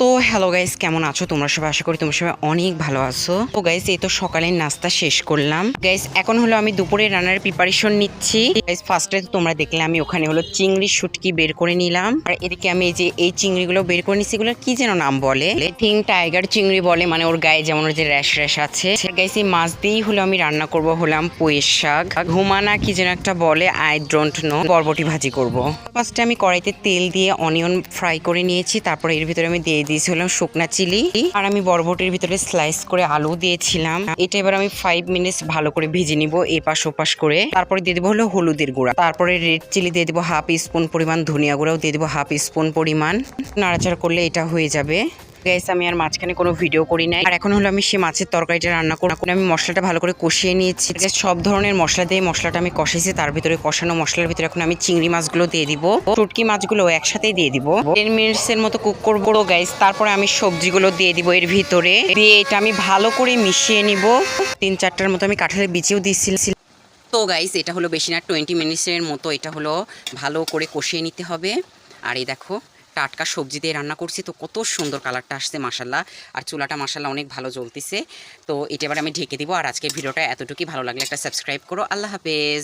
তো hello guys, কেমন আছো তোমরা সবাই? আশা করি তোমরা সবাই অনেক ভালো আছো। তো গাইস, এই তো সকালের নাস্তা শেষ করলাম। গাইস, এখন হলো আমি দুপুরে রান্নার প্রিপারেশন নিচ্ছি। গাইস, ফার্স্টে তোমরা দেখলে আমি ওখানে হলো চিংড়ি শুটকি বের করে নিলাম, আর এদিকে আমি এই যে এই চিংড়িগুলো বের করে নিচ্ছি। এগুলো কি যেন নাম বলে, থিং টাইগার চিংড়ি বলে, মানে ওর গায়ে যেমন ওর যে র্যাশ র্যাশ আছে। গাইস, এই মাছ দিয়েই হলো আমি রান্না করব হলাম পুঁইয়ের শাক, ঘুমানা কি যেন একটা বলে, আই ডোন্ট নো। বরবটি ভাজি করব। ফার্স্টে আমি কড়াইতে তেল দিয়ে অনিয়ন ফ্রাই করে নিয়েছি, তারপর এর ভিতরে আমি দিয়ে দিয়েছিলাম শুকনা চিলি, আর আমি বরবটির ভিতরে স্লাইস করে আলু দিয়েছিলাম। এটা এবার আমি 5 মিনিটস ভালো করে ভেজে নিব এপাশ ওপাশ করে। তারপরে দিয়ে দিব হলো হলুদের গুঁড়া, তারপরে রেড চিলি দিয়ে দিব হাফ স্পুন পরিমাণ, ধনিয়া গুঁড়াও দিয়ে দিব হাফ স্পুন পরিমাণ। নাড়াচাড়া করলে এটা হয়ে যাবে। গাইস, আমি আর মাঝখানে কোনো ভিডিও করি নাই। আর এখন হলো আমি সেই মাছের তরকারিটা রান্না করব। আমি মশলাটা ভালো করে কষিয়ে নিয়েছি। সব ধরনের মশলা দিয়ে মশলাটা আমি কষাইছি। তার ভিতরে কষানো মশলার ভিতরে এখন আমি চিংড়ি মাছগুলো দিয়ে দিব, শুটকি মাছগুলো একসাথেই দিয়ে দিব। 10 মিনিটস এর মতো কুক করবো গাইস। তারপরে আমি সবজিগুলো দিয়ে দিব এর ভিতরে, দিয়ে এটা আমি ভালো করে মিশিয়ে নিব। 3-4টার মতো আমি কাঁঠালের বিচিও দিয়েছিলাম। তো গাইস, এটা হলো বেশি না 20 মিনিটসের মতো এটা হলো ভালো করে কষিয়ে নিতে হবে। আর এই দেখো, টাটকা সবজি দিয়ে রান্না করছি, তো কত সুন্দর কালারটা আসছে মাশাল্লাহ। আর চুলাটা মাশাল্লাহ অনেক ভালো জ্বলতেছে। তো এটা এবার আমি ঢেকে দিব। আর আজকের ভিডিওটা এতটুকুই, ভালো লাগলে একটা সাবস্ক্রাইব করো। আল্লাহ হাফেজ।